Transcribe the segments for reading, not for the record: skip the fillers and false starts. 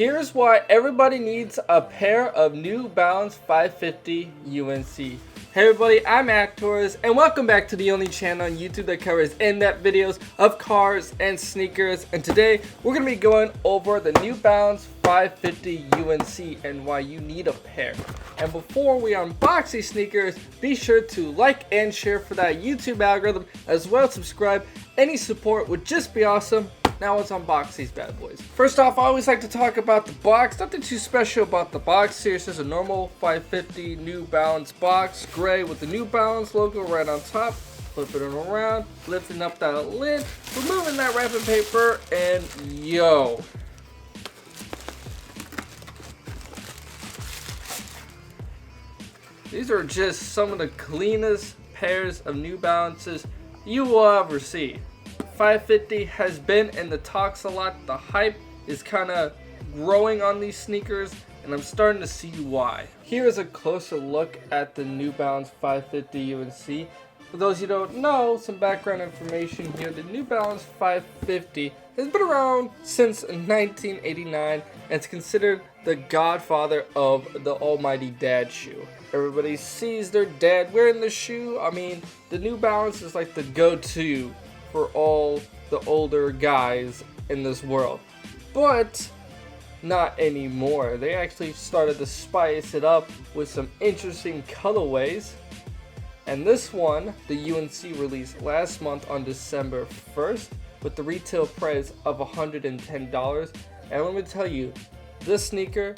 Here's why everybody needs a pair of New Balance 550 UNC. Hey everybody, I'm Actors, and welcome back to the only channel on YouTube that covers in-depth videos of cars and sneakers. And today, we're going to be going over the New Balance 550 UNC and why you need a pair. And before we unbox these sneakers, be sure to like and share for that YouTube algorithm, as well as subscribe. Any support would just be awesome. Now let's unbox these bad boys. First off, I always like to talk about the box. Nothing too special about the box here. It's just a normal 550 New Balance box, gray with the New Balance logo right on top. Flipping it around, lifting up that lid, removing that wrapping paper, and yo. These are just some of the cleanest pairs of New Balances you will ever see. 550 has been in the talks a lot. The hype is kind of growing on these sneakers, and I'm starting to see why. Here is a closer look at the New Balance 550 UNC. For those you don't know, some background information here. The New Balance 550 has been around since 1989, and it's considered the godfather of the almighty dad shoe. Everybody sees their dad wearing the shoe. I mean, the New Balance is like the go-to for all the older guys in this world, but not anymore. They actually started to spice it up with some interesting colorways, and this one, the UNC, released last month on December 1st with the retail price of $110. And let me tell you, this sneaker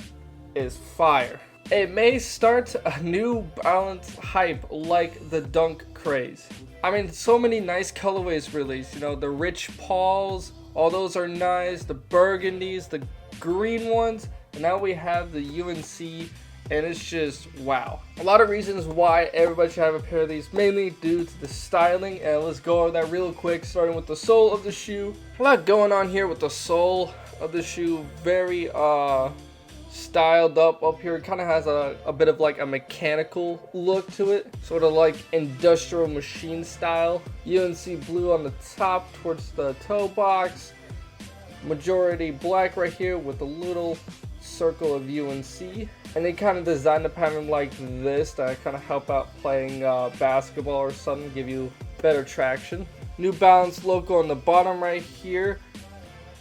is fire. It may start a New Balance hype like the Dunk craze. I mean, so many nice colorways released. You know, the rich Pauls, all those are nice. The burgundies, the green ones. And now we have the UNC, and it's just wow. A lot of reasons why everybody should have a pair of these, mainly due to the styling. And let's go over that real quick, starting with the sole of the shoe. A lot going on here with the sole of the shoe. Very styled up here. It kind of has a bit of like a mechanical look to it, sort of like industrial machine style. UNC blue on the top towards the toe box, majority black right here with a little circle of UNC, and they kind of designed the pattern like this to kind of help out playing basketball or something, give you better traction. New Balance logo on the bottom right here,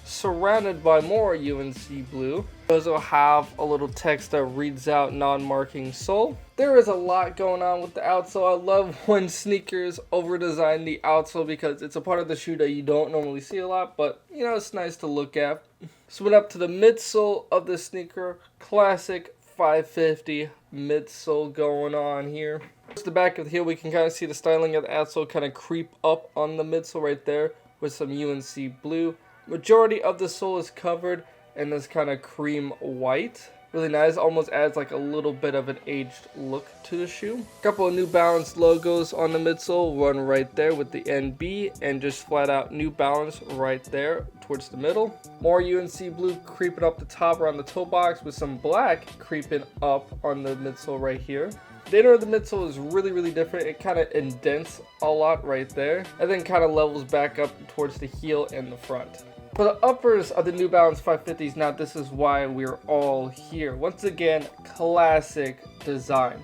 surrounded by more UNC blue. Those will have a little text that reads out non-marking sole. There is a lot going on with the outsole. I love when sneakers over-design the outsole because it's a part of the shoe that you don't normally see a lot, but you know, it's nice to look at. So went up to the midsole of the sneaker. Classic 550 midsole going on here. Towards the back of the heel, we can kind of see the styling of the outsole kind of creep up on the midsole right there with some UNC blue. Majority of the sole is covered in this kind of cream white. Really nice, almost adds like a little bit of an aged look to the shoe. A couple of New Balance logos on the midsole, one right there with the NB, and just flat out New Balance right there towards the middle. More UNC blue creeping up the top around the toe box with some black creeping up on the midsole right here. The inner of the midsole is really different. It kind of indents a lot right there, and then kind of levels back up towards the heel and the front. For the uppers of the New Balance 550s, now this is why we're all here. Once again, classic design,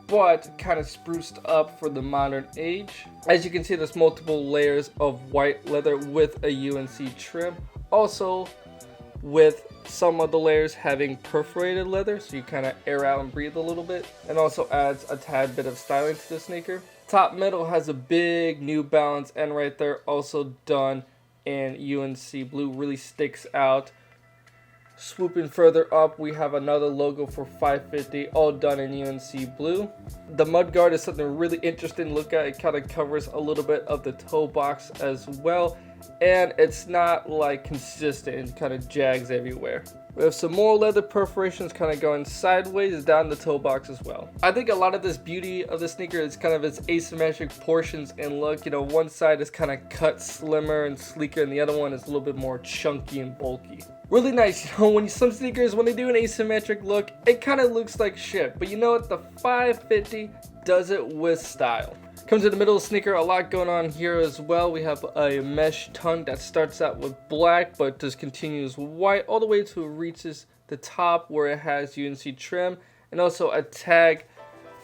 but kind of spruced up for the modern age. As you can see, there's multiple layers of white leather with a UNC trim. Also, with some of the layers having perforated leather, so you kind of air out and breathe a little bit, and also adds a tad bit of styling to the sneaker. Top middle has a big New Balance, and right there also done in UNC blue, really sticks out. Swooping further up, we have another logo for 550, all done in UNC blue. The mudguard is something really interesting to look at. It kind of covers a little bit of the toe box as well, and it's not like consistent, it kind of jags everywhere. We have some more leather perforations kind of going sideways down the toe box as well. I think a lot of this beauty of the sneaker is kind of its asymmetric portions and look. You know, one side is kind of cut slimmer and sleeker, and the other one is a little bit more chunky and bulky. Really nice. You know, when some sneakers, when they do an asymmetric look, it kind of looks like shit. But you know what? The 550 does it with style. Comes in the middle of the sneaker, a lot going on here as well. We have a mesh tongue that starts out with black but just continues white all the way to it reaches the top where it has UNC trim, and also a tag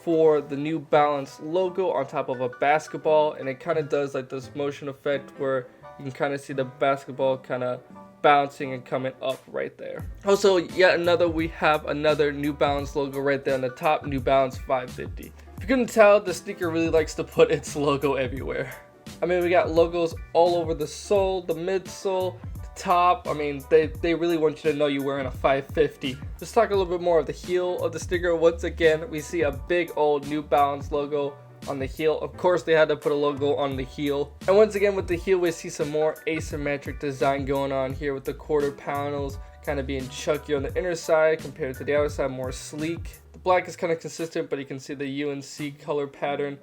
for the New Balance logo on top of a basketball, and it kind of does like this motion effect where you can kind of see the basketball kind of bouncing and coming up right there. Also, yet another, we have another New Balance logo right there on the top, New Balance 550. If you couldn't tell, the sneaker really likes to put its logo everywhere. I mean, we got logos all over the sole, the midsole, the top. I mean, they really want you to know you're wearing a 550. Let's talk a little bit more of the heel of the sneaker. Once again, we see a big old New Balance logo on the heel. Of course, they had to put a logo on the heel. And once again, with the heel, we see some more asymmetric design going on here with the quarter panels kind of being chunky on the inner side compared to the outer side, more sleek. The black is kind of consistent, but you can see the UNC color pattern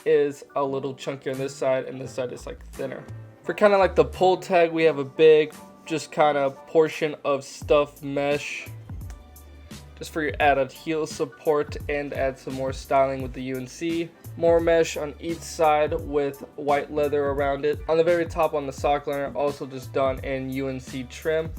is a little chunkier on this side, and this side is like thinner. For kind of like the pull tag, we have a big just kind of portion of stuffed mesh just for your added heel support and add some more styling with the UNC. More mesh on each side with white leather around it. On the very top on the sock liner, also just done in UNC trim.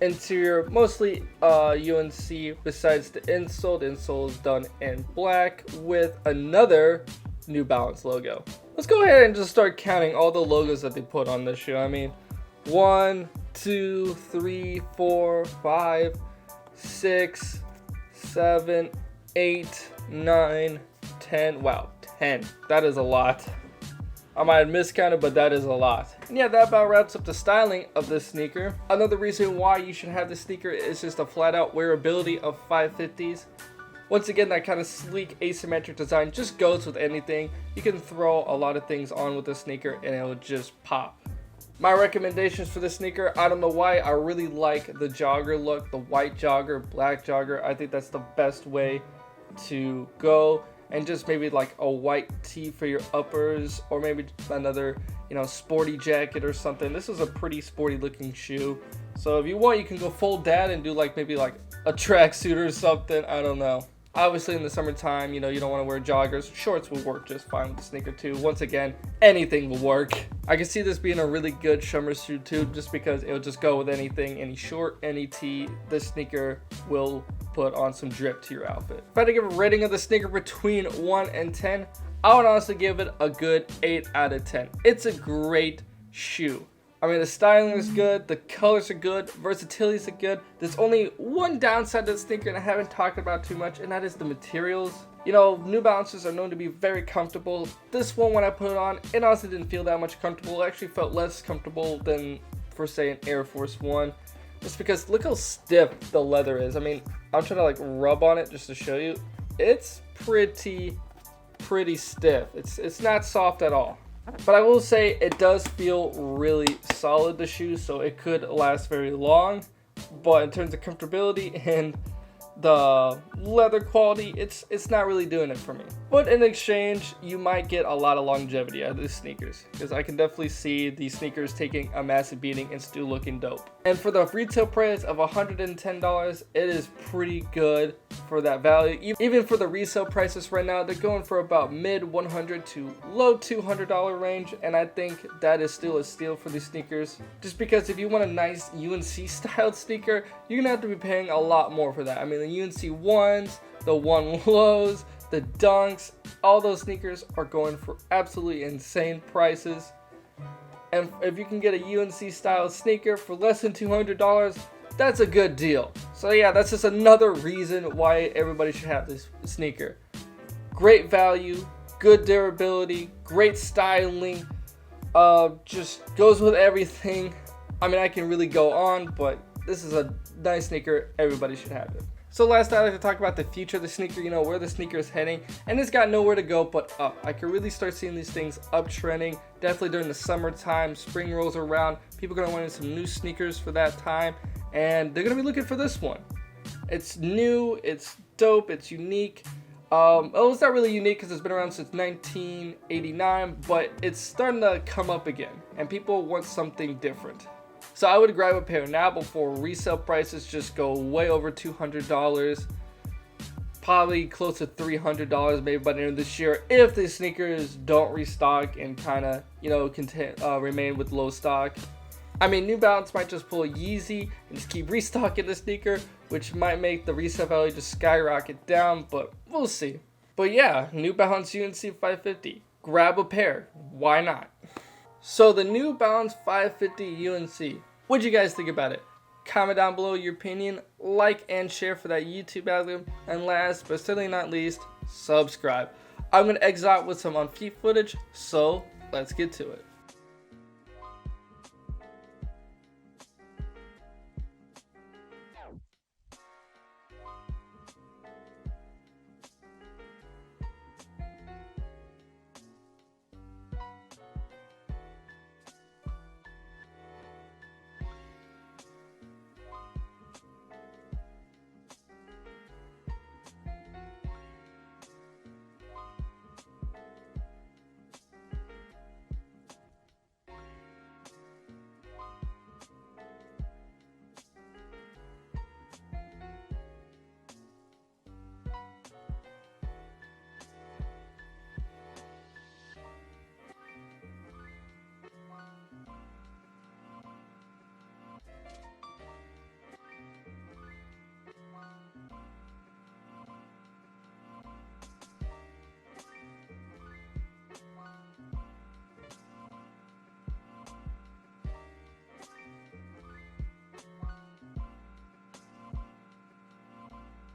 Interior mostly UNC besides the insole. The insole is done in black with another New Balance logo. Let's go ahead and just start counting all the logos that they put on this shoe. I mean, 1, 2, 3, 4, 5, 6, 7, 8, 9, 10. Wow, 10. That is a lot. I might have miscounted, but that is a lot. And yeah, that about wraps up the styling of this sneaker. Another reason why you should have this sneaker is just the flat out wearability of 550s. Once again, that kind of sleek asymmetric design just goes with anything. You can throw a lot of things on with this sneaker and it will just pop. My recommendations for this sneaker, I don't know why, I really like the jogger look, the white jogger, black jogger. I think that's the best way to go. And just maybe like a white tee for your uppers, or maybe another, sporty jacket or something. This is a pretty sporty looking shoe. So if you want, you can go full dad and do maybe a tracksuit or something. I don't know. Obviously in the summertime, you don't want to wear joggers. Shorts will work just fine with the sneaker too. Once again, anything will work. I can see this being a really good summer shoe too, just because it'll just go with anything, any short, any tee. This sneaker will put on some drip to your outfit. If I had to give a rating of the sneaker between 1 and 10, I would honestly give it a good 8 out of 10. It's a great shoe. I mean, the styling is good, the colors are good, versatility is good. There's only one downside to the sneaker, and I haven't talked about too much, and that is the materials. New Balances are known to be very comfortable. This one, when I put it on, it honestly didn't feel that much comfortable. It actually felt less comfortable than, for say, an Air Force One. Just because look how stiff the leather is. I mean, I'm trying to rub on it just to show you. It's pretty stiff. It's not soft at all. But I will say it does feel really solid, the shoe, so it could last very long. But in terms of comfortability and the leather quality, it's not really doing it for me. But in exchange, you might get a lot of longevity out of these sneakers, because I can definitely see these sneakers taking a massive beating and still looking dope. And for the retail price of $110, it is pretty good for that value. Even for the resale prices right now, they're going for about mid $100 to low $200 range, and I think that is still a steal for these sneakers. Just because if you want a nice UNC styled sneaker, you're gonna have to be paying a lot more for that. I mean, the UNC ones, the One Lows, the Dunks, all those sneakers are going for absolutely insane prices. And if you can get a UNC style sneaker for less than $200, that's a good deal. So yeah, that's just another reason why everybody should have this sneaker. Great value, good durability, great styling, just goes with everything. I mean, I can really go on, but this is a nice sneaker. Everybody should have it. So last, I'd like to talk about the future of the sneaker, where the sneaker is heading, and it's got nowhere to go but up. I can really start seeing these things uptrending, definitely during the summertime. Spring rolls around, people are going to want some new sneakers for that time, and they're going to be looking for this one. It's new, it's dope, it's unique. It's not really unique because it's been around since 1989, but it's starting to come up again, and people want something different. So I would grab a pair now before resale prices just go way over $200. probably close to $300 maybe by the end of this year if the sneakers don't restock and kind of, you know, remain with low stock. I mean, New Balance might just pull a Yeezy and just keep restocking the sneaker, which might make the resale value just skyrocket down, but we'll see. But yeah, New Balance UNC 550. Grab a pair. Why not? So the New Balance 550 UNC. What'd you guys think about it? Comment down below your opinion, like and share for that YouTube algorithm, and last but certainly not least, subscribe. I'm going to exit out with some on-feet footage, so let's get to it.